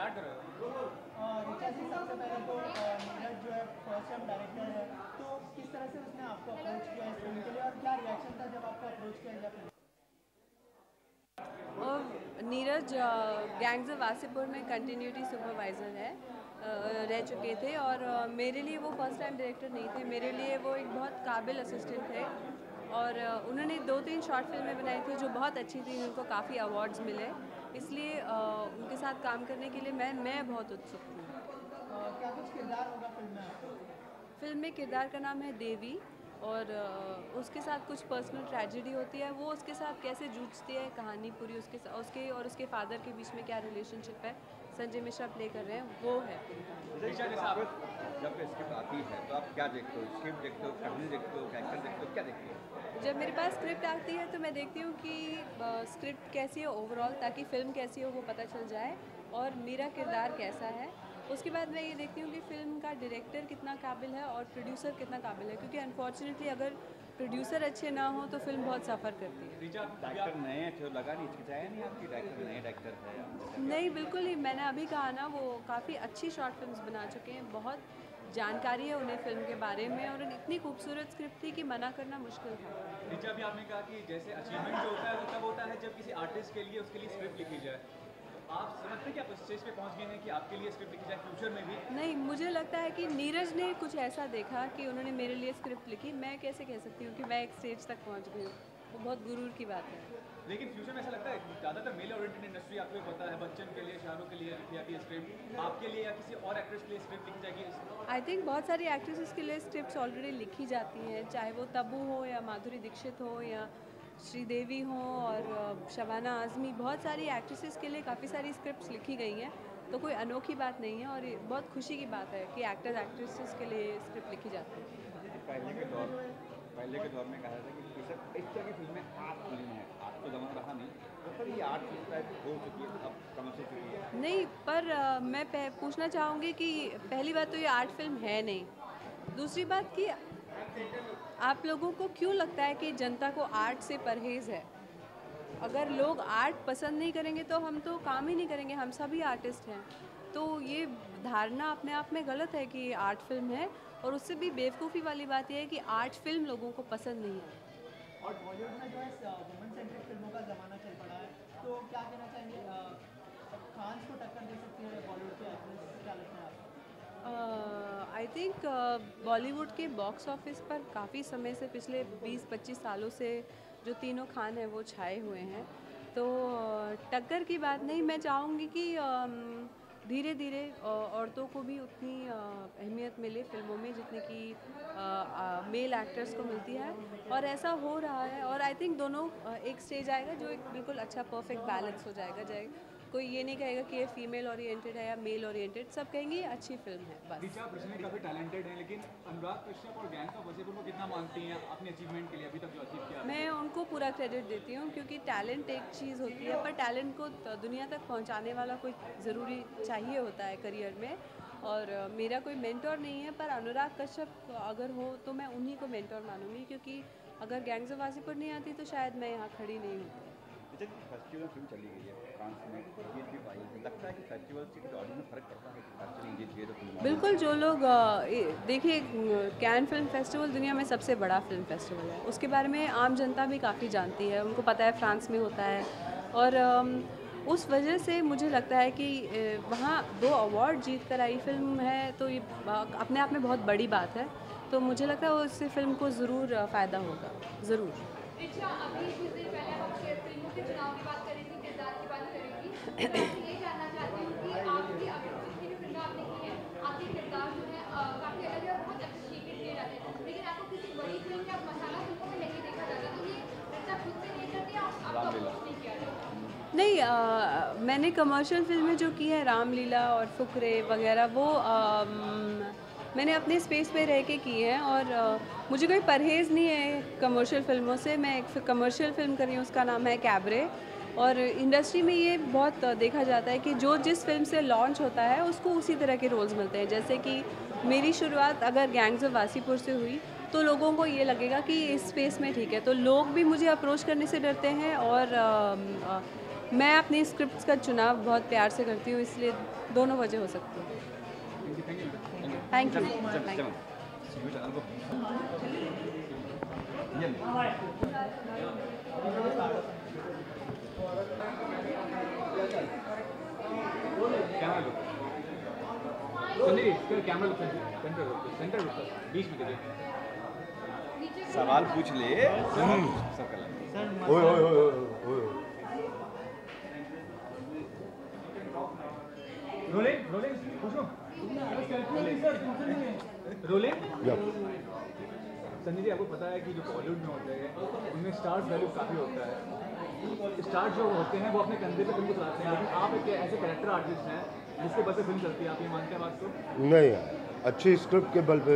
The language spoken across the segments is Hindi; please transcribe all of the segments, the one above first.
स्टार्ट करो। ऋचा जी, सबसे पहले तो नीरज जो है फर्स्ट टाइम डायरेक्टर है, तो किस तरह से उसने आपको अप्रोच किया इस फिल्म के लिए और क्या रिएक्शन था जब आपको अप्रोच किया गया फिल्म? और नीरज गैंग्स ऑफ वासेपुर में कंटिन्यूटी सुपरवाइज़र है, रह चुके थे और मेरे लिए वो फर्स्ट टाइम डायरेक्टर नहीं थे, मेरे लिए वो एक बहुत काबिल असिस्टेंट थे और उन्होंने 2-3 शॉर्ट फिल्में बनाई थी जो बहुत अच्छी थी, उनको काफ़ी अवार्ड्स मिले, इसलिए उनके साथ काम करने के लिए मैं बहुत उत्सुक थी। क्या कुछ किरदार होगा फिल्म में आपका? फिल्म में किरदार का नाम है देवी और उसके साथ कुछ पर्सनल ट्रेजेडी होती है, वो उसके साथ कैसे जूझती है, कहानी पूरी उसके और उसके फादर के बीच में क्या रिलेशनशिप है, संजय मिश्रा प्ले कर रहे हैं, वो है पूरी कहानी। जब स्क्रिप्ट आती है तो आप क्या देखते हो? स्क्रिप्ट देखते हो, कहानी देखते हो, कैरेक्टर देखते हो, क्या देखते हो? जब मेरे पास स्क्रिप्ट आती है तो मैं देखती हूँ कि स्क्रिप्ट कैसी है ओवरऑल, ताकि फ़िल्म कैसी हो वो पता चल जाए और मेरा किरदार कैसा है। उसके बाद मैं ये देखती हूँ कि फ़िल्म का डायरेक्टर कितना काबिल है और प्रोड्यूसर कितना काबिल है, क्योंकि अनफॉर्चुनेटली अगर प्रोड्यूसर अच्छे ना हो तो फिल्म बहुत सफ़र करती है। डायरेक्टर नए हैं तो लगा नहीं, हिचकिचाया नहीं आपकी? डायरेक्टर नए डायरेक्टर है? नहीं, बिल्कुल नहीं, मैंने अभी कहा ना, वो काफ़ी अच्छी शॉर्ट फिल्म्स बना चुके हैं, बहुत जानकारी है उन्हें फ़िल्म के बारे में और इतनी खूबसूरत स्क्रिप्ट थी कि मना करना मुश्किल था। ऋचा, भी आपने कहा कि जैसे अचीवमेंट जो होता है वो तब होता है जब किसी आर्टिस्ट के लिए उसके लिए स्क्रिप्ट लिखी जाए, तो आप समझते हैं कि आप उस स्टेज पे पहुंच गए हैं कि आपके लिए स्क्रिप्ट लिखी जाए फ्यूचर में भी? नहीं, मुझे लगता है कि नीरज ने कुछ ऐसा देखा कि उन्होंने मेरे लिए स्क्रिप्ट लिखी, मैं कैसे कह सकती हूँ कि मैं एक स्टेज तक पहुँच गई हूँ, वो बहुत गुरूर की बात है। लेकिन फ्यूचर में ऐसा लगता है ज़्यादातर मेल ओरिएंटेड इंडस्ट्री, आपको भी पता है, बच्चन के लिए, शाहरुख के लिए लिखी जाती है स्क्रिप्ट, आपके लिए या किसी और एक्ट्रेस के लिए स्क्रिप्ट लिखी जाएगी? आई थिंक बहुत सारी एक्ट्रेसेस के लिए स्क्रिप्ट्स ऑलरेडी लिखी जाती हैं, चाहे वो तब्बू हो या माधुरी दीक्षित हो या श्रीदेवी हो और शबाना आज़मी, बहुत सारी एक्ट्रेसेस के लिए काफ़ी सारी स्क्रिप्ट्स लिखी गई हैं, तो कोई अनोखी बात नहीं है और ये बहुत खुशी की बात है कि एक्टर्स एक्ट्रेसेस के लिए स्क्रिप्ट लिखी जाती है। पहले के दौर में कहा था कि सर इस तरह की फिल्में आर्ट फिल्म है, आज तो जमाना रहा नहीं, तो सर ये आर्ट फिल्म टाइप हो चुकी है, अब कमर्शियल चुकी है। नहीं, पर मैं पूछना चाहूँगी कि पहली बात तो ये आर्ट फिल्म है नहीं, दूसरी बात कि आप लोगों को क्यों लगता है कि जनता को आर्ट से परहेज़ है? अगर लोग आर्ट पसंद नहीं करेंगे तो हम तो काम ही नहीं करेंगे, हम सभी आर्टिस्ट हैं। तो ये धारणा अपने आप में गलत है कि आर्ट फिल्म है, और उससे भी बेवकूफ़ी वाली बात यह है कि आर्ट फिल्म लोगों को पसंद नहीं है। और बॉलीवुड में जो है वुमेन सेंट्रिक फिल्मों का ज़माना चल पड़ा है, तो क्या कहना चाहेंगे? खान को टक्कर दे सकती है बॉलीवुड की एक्ट्रेस, क्या लगता है आपको? आई थिंक बॉलीवुड के बॉक्स ऑफिस पर काफ़ी समय से, पिछले 20-25 सालों से जो तीनों खान हैं वो छाए हुए हैं, तो टक्कर की बात नहीं, मैं चाहूँगी कि धीरे धीरे औरतों को भी उतनी अहमियत मिले फिल्मों में जितनी कि मेल एक्टर्स को मिलती है, और ऐसा हो रहा है। और आई थिंक दोनों एक स्टेज आएगा जो एक बिल्कुल अच्छा परफेक्ट बैलेंस हो जाएगा। कोई ये नहीं कहेगा कि ये फीमेल ओरिएंटेड है या मेल ओरिएंटेड, सब कहेंगे ये अच्छी फिल्म है बस। ऋचा, आप इसमें काफ़ी टैलेंटेड हैं, लेकिन अनुराग कश्यप और गैंग्स ऑफ वासेपुर को कितना मानती हैं अपने अचीवमेंट के लिए, अभी तक जो अचीव किया? मैं उनको पूरा क्रेडिट देती हूँ, क्योंकि टैलेंट एक चीज़ होती है, पर टैलेंट को दुनिया तक पहुँचाने वाला कोई ज़रूरी चाहिए होता है करियर में, और मेरा कोई मेंटोर नहीं है, पर अनुराग कश्यप अगर हो तो मैं उन्हीं को मेंटोर मानूंगी, क्योंकि अगर गैंग्स ऑफ वासेपुर नहीं आती तो शायद मैं यहाँ खड़ी नहीं होती। फेस्टिवल फिल्म चली गई है फ्रांस में, जीत भी पाई है, लगता है कि फेस्टिवल से ऑडियंस में फ़र्क पड़ता है कि फेस्टिवल जीत गई तो फिल्म? बिल्कुल, जो लोग देखिए, कैन फिल्म फेस्टिवल दुनिया में सबसे बड़ा फिल्म फेस्टिवल है, उसके बारे में आम जनता भी काफ़ी जानती है, उनको पता है फ्रांस में होता है, और उस वजह से मुझे लगता है कि वहाँ 2 अवार्ड जीत कर आई फिल्म है, तो ये अपने आप में बहुत बड़ी बात है, तो मुझे लगता है उससे फिल्म को ज़रूर फ़ायदा होगा, ज़रूर। ऋचा, अभी कुछ देर पहले हम फिल्मों के चुनाव की बात करी थी, किरदार की बात करी थी, मैं आपसे ये जानना चाहती हूँ कि आपकी अभी जितनी भी फिल्में आपने की हैं, आपके किरदार जो है काफ़ी अलग है और बहुत अप्रिशिएटेड किए जाते हैं, लेकिन आपको किसी बड़ी फिल्म या मसाला फिल्मों में नहीं देखा जाता, तो ये ऋचा खुद से नहीं करती, आपको अप्रोच नहीं किया जाता? नहीं, मैंने कमर्शियल फिल्में जो की है, रामलीला और फुकरे वगैरह, वो मैंने अपने स्पेस पे रह के की है, और मुझे कोई परहेज़ नहीं है कमर्शियल फिल्मों से। मैं एक कमर्शियल फिल्म कर रही हूँ, उसका नाम है कैबरे, और इंडस्ट्री में ये बहुत देखा जाता है कि जो जिस फिल्म से लॉन्च होता है उसको उसी तरह के रोल्स मिलते हैं। जैसे कि मेरी शुरुआत अगर गैंग्स ऑफ वासेपुर से हुई तो लोगों को ये लगेगा कि इस स्पेस में ठीक है, तो लोग भी मुझे अप्रोच करने से डरते हैं, और मैं अपनी स्क्रिप्ट्स का चुनाव बहुत प्यार से करती हूँ, इसलिए दोनों वजह हो सकती है। Thank you. सेंटर बीच में कीजिए। सवाल पूछ ले, सब कर लेंगे। ओए ओए ओए ओए। रोलिंग पूछो। रोलिंग। संजय जी, आपको पता है कि जो बॉलीवुड में होते हैं उनमें स्टार्स वैल्यू काफ़ी होता है। स्टार्स जो होते हैं वो अपने कंधे पे फिल्म को चलाते हैं, लेकिन आप एक ऐसे कैरेक्टर आर्टिस्ट हैं जिसके बल पे फिल्म चलती है। आप ये मानते हैं बात को? नहीं यार, अच्छी स्क्रिप्ट के बल पे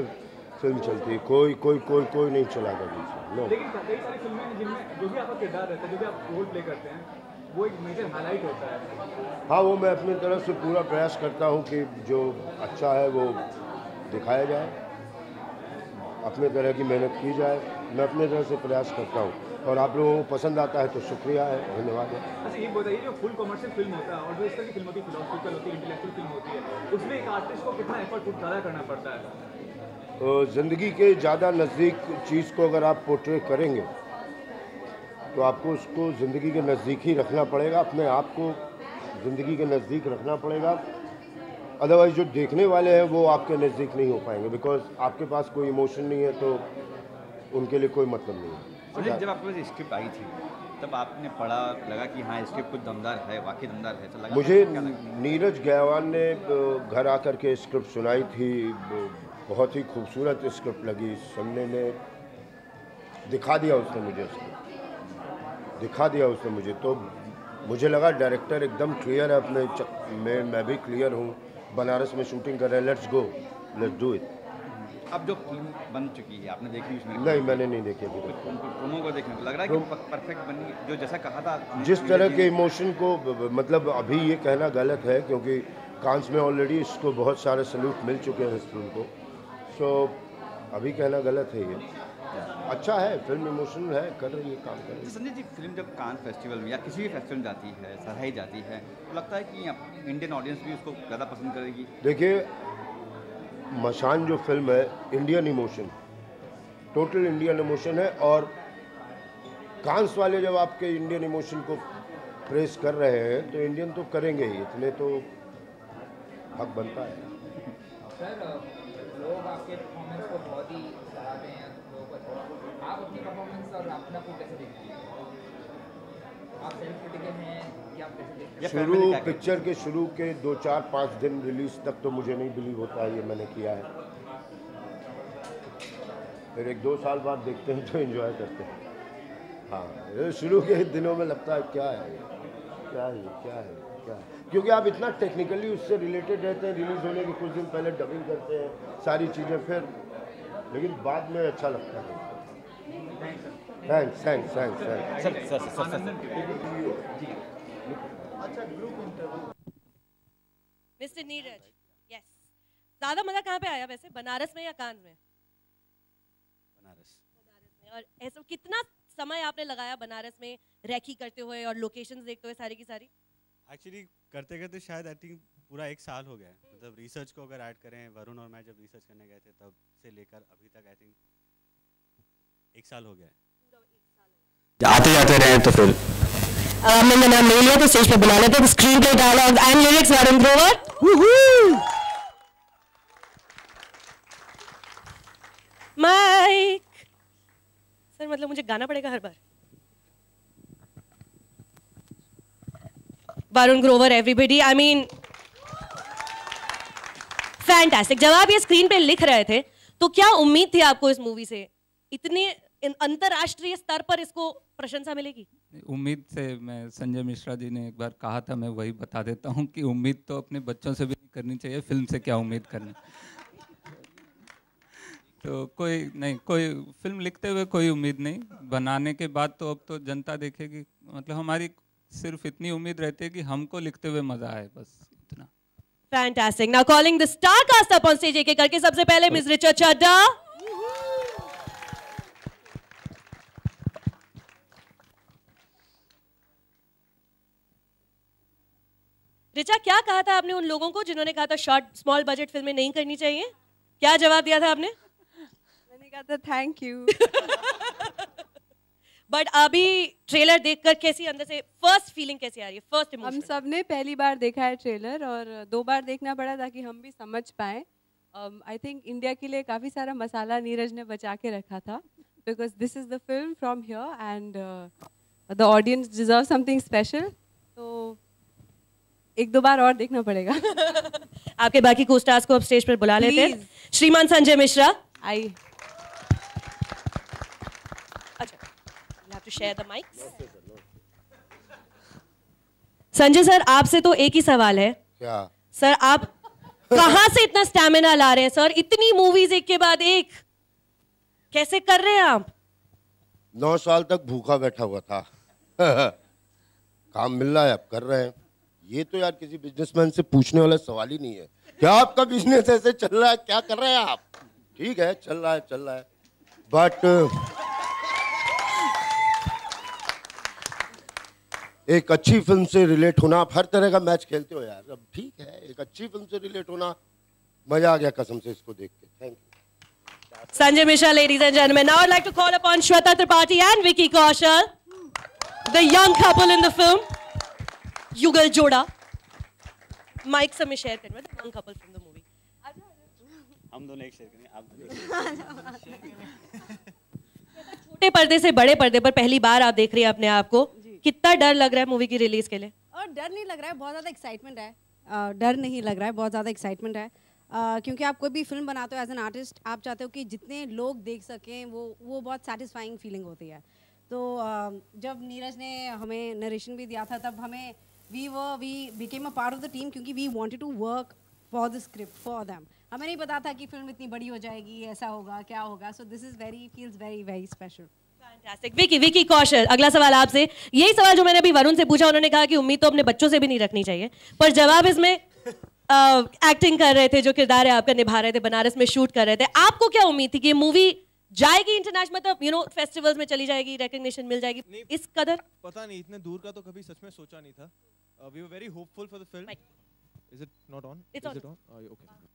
फिल्म चलती है, कोई कोई कोई कोई नहीं चलाता दूसरा। नो। लेकिन कई सारी फिल्में हैं जिनमें जो भी आपका किरदार रहता है, जो भी आप रोल प्ले करते हैं, वो एक मेजर हाईलाइट होता है। हाँ, वो मैं अपनी तरफ से पूरा प्रयास करता हूँ कि जो अच्छा है वो दिखाया जाए, अपने तरह की मेहनत की जाए। मैं अपने तरफ से प्रयास करता हूँ और आप लोगों को पसंद आता है तो शुक्रिया है, धन्यवाद है। अच्छा, ये बताइए, जो फुल कमर्शियल फिल्म होता है और जो इस तरह की फिल्म होती है, फिलोसफिकल होती है, इंटेलेक्चुअल फिल्म होती है, उसमें एक आर्टिस्ट को कितना एफर्ट ज़्यादा करना पड़ता है? ज़िंदगी के ज़्यादा नज़दीक चीज़ को अगर आप पोर्ट्रे करेंगे तो आपको उसको ज़िंदगी के नज़दीक ही रखना पड़ेगा, अपने आप को ज़िंदगी के नज़दीक रखना पड़ेगा। अदरवाइज़ जो देखने वाले हैं वो आपके नज़दीक नहीं हो पाएंगे, बिकॉज आपके पास कोई इमोशन नहीं है तो उनके लिए कोई मतलब नहीं है। जब आपके पास स्क्रिप्ट आई थी तब आपने पढ़ा, लगा कि हाँ स्क्रिप्ट कुछ दमदार है, वाकई दमदार है, तो लगा मुझे क्या लगा? नीरज गयावान ने घर आकर के स्क्रिप्ट सुनाई थी, बहुत ही खूबसूरत स्क्रिप्ट लगी सुनने में। दिखा दिया उसने मुझे, तो मुझे लगा डायरेक्टर एकदम क्लियर है अपने मैं भी क्लियर हूँ। बनारस में शूटिंग कर रहे हैं, let's go, let's do it. अब जो फिल्म बन चुकी है आपने देखी उसमें? नहीं, मैंने नहीं देखी अभी तक। प्रोमो को देखने को लग रहा है कि परफेक्ट बनी, जो जैसा कहा था जिस तरह के इमोशन को, मतलब अभी ये कहना गलत है क्योंकि कांस में ऑलरेडी इसको बहुत सारे सल्यूट मिल चुके हैं इस फिल्म को, सो अभी कहना गलत है। ये अच्छा है, फिल्म इमोशनल है, कर रही है, काम कर रही है। संजय जी, फिल्म जब कान फेस्टिवल में या किसी भी फेस्टिवल में जाती है, सराही जाती है, तो लगता है कि इंडियन ऑडियंस भी उसको ज़्यादा पसंद करेगी? देखिए, मशान जो फिल्म है Indian emotion, total Indian emotion है, और कांस वाले जब आपके इंडियन इमोशन को प्रेस कर रहे हैं तो इंडियन तो करेंगे ही, इतने तो हक बनता है। सर, लोग आपके परफॉर्मेंस को बहुत ही सराहते हैं, आप अपनी परफॉर्मेंस और अपना को कैसे देखते हैं? आप सेल्फ क्रिटिकल हैं या आप कैसे देखते हैं? पिक्चर के शुरू के 2, 4, 5 दिन रिलीज तक तो मुझे नहीं बिलीव होता है ये मैंने किया है, फिर 1-2 साल बाद देखते हैं तो एंजॉय करते हैं। हाँ, शुरू के दिनों में लगता है क्या है, क्योंकि आप इतना टेक्निकली उससे रिलेटेड रहते हैं, रिलीज होने के कुछ दिन पहले डबिंग करते हैं, सारी चीज़ें, फिर लेकिन बाद में अच्छा लगता है। थैंक्स। मिस्टर नीरज, यस, ज़्यादा मज़ा कहाँ पे आया वैसे, बनारस में या कांस में? बनारस में। और ऐसा कितना समय आपने लगाया बनारस में रैकी करते हुए और लोकेशंस देखते हुए सारी की सारी? एक्चुअली करते करते शायद आई थिंक पूरा 1 साल हो गया है, मतलब रिसर्च को अगर ऐड करें, वरुण और मैं जब रिसर्च करने गए थे तब से लेकर अभी तक आई थिंक 1 साल हो गया है। आते जाते रहे तो फिर हमने नाम ले लिया तो स्टेज पे बुला लेते, screen play, dialogue and lyrics Varun Grover. Mic sir, मतलब मुझे गाना पड़ेगा हर बार? Varun Grover, everybody, I mean fantastic. जब आप ये स्क्रीन पे लिख रहे थे तो क्या उम्मीद थी आपको इस मूवी से? इतने अंतरराष्ट्रीय स्तर पर इसको प्रशंसा मिलेगी? उम्मीद से, मैं संजय मिश्रा जी ने एक बार कहा था, मैं वही बता देता हूँ कि उम्मीद तो अपने बच्चों से भी नहीं करनी चाहिए, फिल्म से क्या उम्मीद करनी। तो कोई फिल्म लिखते हुए कोई उम्मीद नहीं, बनाने के बाद तो अब तो जनता देखेगी। मतलब हमारी सिर्फ इतनी उम्मीद रहती है कि हमको लिखते हुए मजा आए, बस इतना। Fantastic. Now calling the star cast up on stage, एक एक करके। सबसे पहले मिस रिचा चड्डा, रिचा, क्या कहा था आपने उन लोगों को जिन्होंने कहा था शॉर्ट स्मॉल बजट फिल्में नहीं करनी चाहिए? क्या जवाब दिया था आपने? मैंने कहा था थैंक यू। बट अभी ट्रेलर देखकर कैसी अंदर से फर्स्ट फीलिंग कैसी आ रही है, फर्स्ट हम इमोशन? सब ने पहली बार देखा है ट्रेलर और 2 बार देखना पड़ा ताकि हम भी समझ पाएं। आई थिंक इंडिया के लिए काफ़ी सारा मसाला नीरज ने बचा के रखा था, because this is the film from here and the audience deserve something special. तो 1-2 बार और देखना पड़ेगा। आपके बाकी को स्टार्स को अब स्टेज पर बुला लेते हैं। श्रीमान संजय मिश्रा, आई to share the mics. Sanjay sir, आपसे तो एक ही सवाल है। क्या सर, आप कहां से इतना स्टैमिना ला रहे हैं सर? इतनी मूवीज एक के बाद एक कैसे कर रहे हैं आप? 9 साल तक भूखा बैठा हुआ था। काम मिल रहा है, अब कर रहे हैं। ये तो यार किसी बिजनेसमैन से पूछने वाला सवाल ही नहीं है। क्या आपका बिजनेस ऐसे चल रहा है? क्या कर रहे हैं आप? ठीक है, चल रहा है बट एक अच्छी फिल्म से रिलेट होना, आप हर तरह का मैच खेलते हो यार। अब ठीक है, एक अच्छी फिल्म से रिलेट होना, मजा आ गया कसम से इसको देख के। Thank you Sanjay Mishra, ladies and gentlemen. Now I'd like to call upon Shweta Tripathi and Vicky Kaushal, the young couple in the film. युगल जोड़ा। माइक से मैं शेयर करूंगा, the young couple from the movie. हम दोनों एक शेयर करेंगे, आप दोनों छोटे पर्दे से बड़े पर्दे पर पहली बार आप देख रही हैं अपने आप को, कितना डर लग रहा है मूवी की रिलीज के लिए? और डर नहीं लग रहा है, बहुत ज़्यादा एक्साइटमेंट है। डर नहीं लग रहा है, बहुत ज़्यादा एक्साइटमेंट है। क्योंकि आप कोई भी फिल्म बनाते हो एज एन आर्टिस्ट, आप चाहते हो कि जितने लोग देख सकें वो बहुत सेटिस्फाइंग फीलिंग होती है। तो जब नीरज ने हमें नरेशन भी दिया था, तब हमें we became a part of the team, क्योंकि we wanted to work for the script for them. हमें नहीं पता था कि फिल्म इतनी बड़ी हो जाएगी, ऐसा होगा, क्या होगा। So this is feels very very special. Vicky Kaushal, अगला सवाल आपसे। यही सवाल जो मैंने अभी वरुण से पूछा, उन्होंने कहा कि उम्मीद तो अपने बच्चों से भी नहीं रखनी चाहिए, पर जवाब इसमें एक्टिंग कर रहे थे, जो किरदार है आपका निभा रहे थे, बनारस में शूट कर रहे थे। आपको क्या उम्मीद थी कि ये मूवी जाएगी इंटरनेशनल, मतलब फेस्टिवल्स में चली जाएगी, रिकग्निशन मिल जाएगी? इस कदर पता नहीं, इतने दूर का तो कभी सच में सोचा नहीं था। We were very hopeful for the film. Is it not on? Is it on? Okay.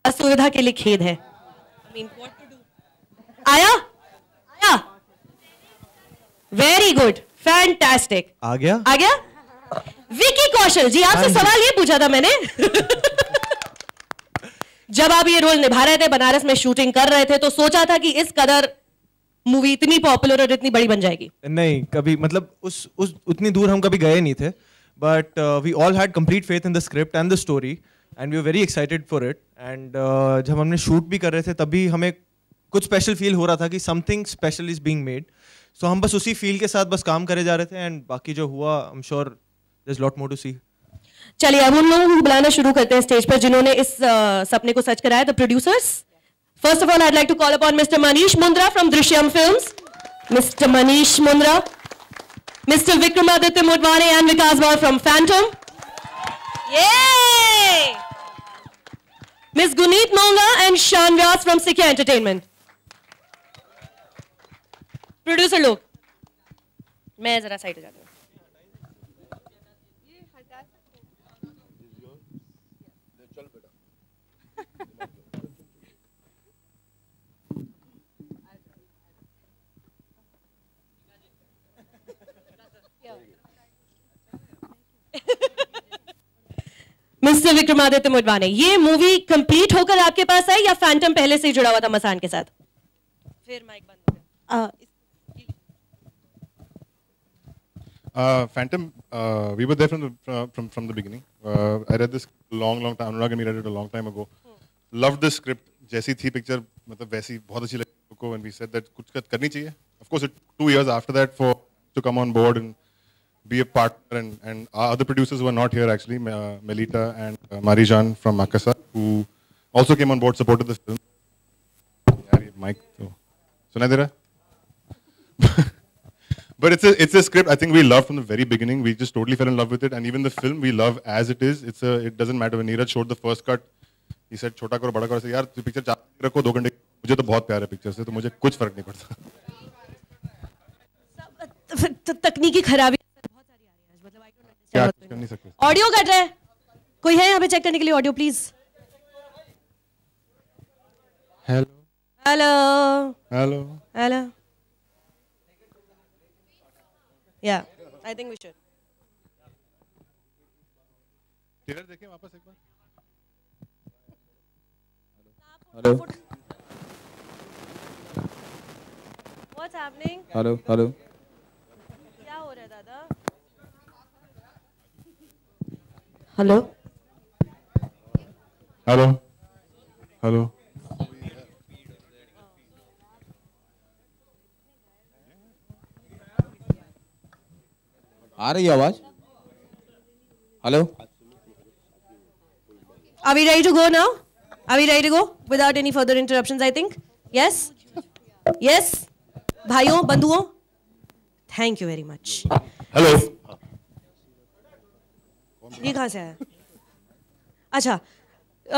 असुविधा के लिए खेद है। आया वेरी गुड, फैंटास्टिक। आ गया। विकी कौशल जी, आपसे सवाल ये पूछा था मैंने। जब आप ये रोल निभा रहे थे, बनारस में शूटिंग कर रहे थे, तो सोचा था कि इस कदर मूवी इतनी पॉपुलर और इतनी बड़ी बन जाएगी? नहीं, कभी, मतलब उस उतनी दूर हम कभी गए नहीं थे, but we all had complete faith in the script and the story and we were very excited for it. And जब हमने शूट भी कर रहे थे, तभी हमें कुछ स्पेशल फील हो रहा था कि something special is being made. So हम बस उसी फील के साथ बस काम करे जा रहे थे, एंड बाकी जो हुआ, I am sure there is lot more to see. चलिए अब उन लोगों को बुलाना शुरू करते हैं स्टेज पर जिन्होंने इस सपने को सच कराया, the producers. First of all I like to call upon mister Manish Mundra from Drishyam films. Mister Manish Mundra, mister Vikramaditya Motwane and Vikas Bahl from Phantom, miss Guneet Monga and Shaan Vyas from Sikhya entertainment. Producer लोग, मैं जरा साइड हो जाती हूँ। मिस्टर विक्रमादित्य मोटवाने, ये मूवी कंप्लीट होकर आपके पास आई या फैंटम पहले से ही जुड़ा हुआ था मसान के साथ? फिर माइक बंद हो गया। Phantom, we were there from the beginning. I read this long time. Anurag and me read it a long time ago. Loved the script. जैसी थी पिक्चर मतलब वैसी बहुत अच्छी लगी को, and we said that कुछ करनी चाहिए. Of course, it 2 years after that for to come on board and be a partner, and our other producers who are not here actually, Melita and Marijan from Makassar, who also came on board, supported the film. यार ये mic तो सुना दे रहा? But it's a script I think we loved from the very beginning. We just totally fell in love with it, and even the film we love as it is. It doesn't matter. When Neeraj showed the first cut, he said छोटा करो बड़ा करो, से यार तू पिक्चर चार रखो 2 घंटे, मुझे तो बहुत प्यार है पिक्चर से, तो मुझे कुछ फर्क नहीं पड़ता. तकनीकी खराबी बहुत सारी आ रही है, मतलब I don't understand. क्या कर नहीं सकते. ऑडियो कट रहा है, कोई है यहाँ पे चेक करने के लिए audio please? Hello hello hello hello. Yeah, I think we should. Trailer देखें वापस एक बार. Hello What's happening? Hello hello. क्या हो रहा है दादा? Hello hello hello. आ रही है आवाज? Hello. Are we ready to go now? Are we ready to go without any further interruptions? I think. Yes. Yes. भाइयों बंधुओं. Thank you very much. Hello. ये कहाँ से आया? अच्छा,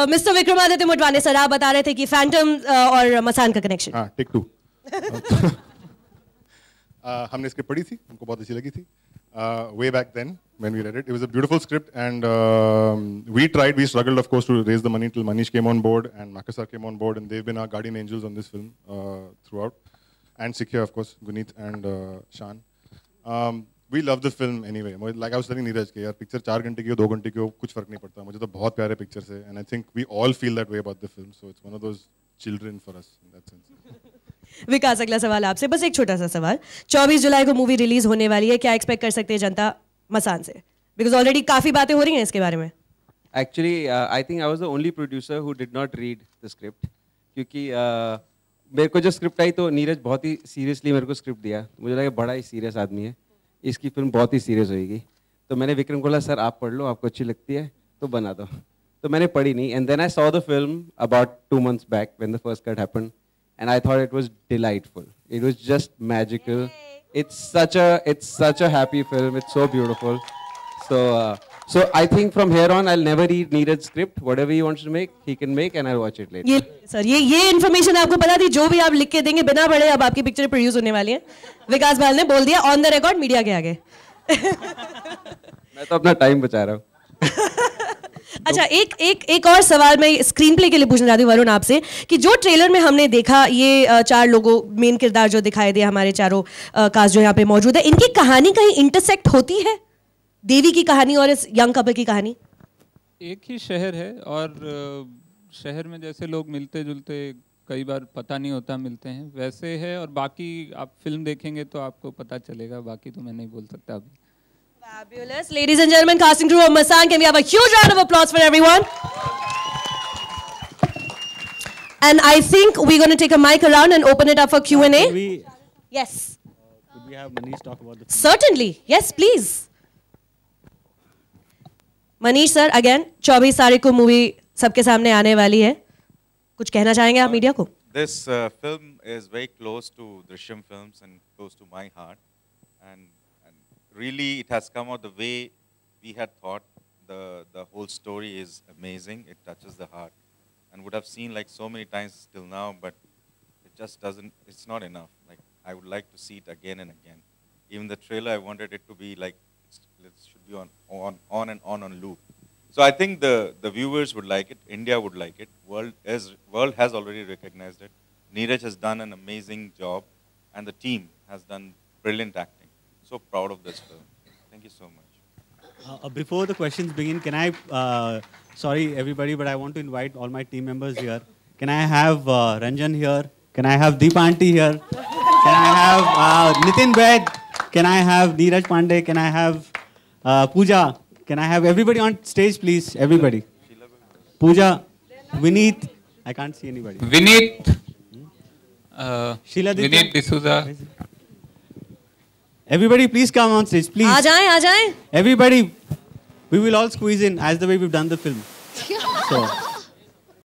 मिस्टर विक्रमादित्य मोटवाने सर, आप बता रहे थे कि फैंटम और मसान का कनेक्शन. हाँ, टेक 2. हमने स्क्रिप्ट पढ़ी थी, हमको बहुत अच्छी लगी थी. Way back then when we read it, it was a beautiful script, and we struggled of course to raise the money till Manish came on board and Makassar came on board, and they've been our guardian angels on this film throughout, and Sikya of course, Guneet and Shan. We love the film anyway. Like I was telling Neeraj कि यार पिक्चर 4 घंटे की हो 2 घंटे की हो कुछ फर्क नहीं पड़ता, मुझे तो बहुत प्यार है पिक्चर से, and I think we all feel that way about the film, so it's one of those children for us in that sense. विकास, अगला सवाल आपसे, बस एक छोटा सा सवाल. 24 जुलाई को मूवी रिलीज होने वाली है, क्या एक्सपेक्ट कर सकते हैं जनता मसान से? बिकॉज ऑलरेडी काफी बातें हो रही हैं इसके बारे में. Actually, I think I was the only producer who did not read the script, क्योंकि मेरे को जो स्क्रिप्ट आई तो नीरज बहुत ही सीरियसली मेरे को स्क्रिप्ट दिया. मुझे लगा बड़ा ही सीरियस आदमी है, इसकी फिल्म बहुत ही सीरियस होएगी. तो मैंने विक्रम को बोला सर आप पढ़ लो, आपको अच्छी लगती है तो बना दो. तो मैंने पढ़ी नहीं, and then I saw the film about 2 months back when the first cut happened, and I thought it was delightful. It was just magical. It's such a happy film. It's so beautiful. So I think from here on I'll never read Neeraj's script. Whatever he wants to make, he can make, and I'll watch it later. ये सर ये इन्फॉर्मेशन आपको पता थी? जो भी आप लिख के देंगे बिना पढ़े अब आपकी पिक्चर प्रोड्यूस होने वाली है. विकास भाल ने बोल दिया ऑन द रिकॉर्ड मीडिया के आगे. मैं तो अपना टाइम बचा रहा हूँ. अच्छा, एक और सवाल मैं स्क्रीन प्ले के लिए पूछना चाहती हूँ वरुण आपसे, कि जो ट्रेलर में हमने देखा ये 4 लोगों मेन किरदार जो दिखाई दिया, हमारे चारों कास्ट जो यहाँ पे मौजूद है, इनकी कहानी कहीं इंटरसेक्ट होती है? देवी की कहानी और इस यंग कपल की कहानी? एक ही शहर है, और शहर में जैसे लोग मिलते जुलते कई बार पता नहीं होता मिलते हैं, वैसे है. और बाकी आप फिल्म देखेंगे तो आपको पता चलेगा, बाकी तो मैं नहीं बोल सकता अभी. Fabulous. Ladies and gentlemen, casting crew of Masan, can we have a huge round of applause for everyone? And I think we're going to take a mic around and open it up for Q&A. Yes. Could we have Manish talk about the film? Certainly. Yes, please. Manish sir, again, 24 तारीख को मूवी सबके सामने आने वाली है. कुछ कहना चाहेंगे आप मीडिया को? This film is very close to Drishyam films and close to my heart, and really it has come out the way we had thought. The whole story is amazing. It touches the heart, and would have seen like so many times till now, but it just doesn't. It's not enough. Like I would like to see it again and again. Even the trailer, I wanted it to be like it should be on and on loop. So I think the viewers would like it. India would like it. World has already recognized it. Neeraj has done an amazing job, and the team has done brilliant acting. So proud of this film. Thank you so much. Before the questions begin, can I, sorry everybody, but I want to invite all my team members here. Can I have Ranjan here? Can I have Deep Aunty here? Can I have Nitin Bed? Can I have Neeraj Pandey? Can I have Pooja? Can I have everybody on stage, please? Everybody. Pooja, Vineet. I can't see anybody. Vineet. Sheila Vineet D'Souza. Everybody, please come on stage, please. आ जाएं. Everybody, we will all squeeze in as the way we've done the film. So.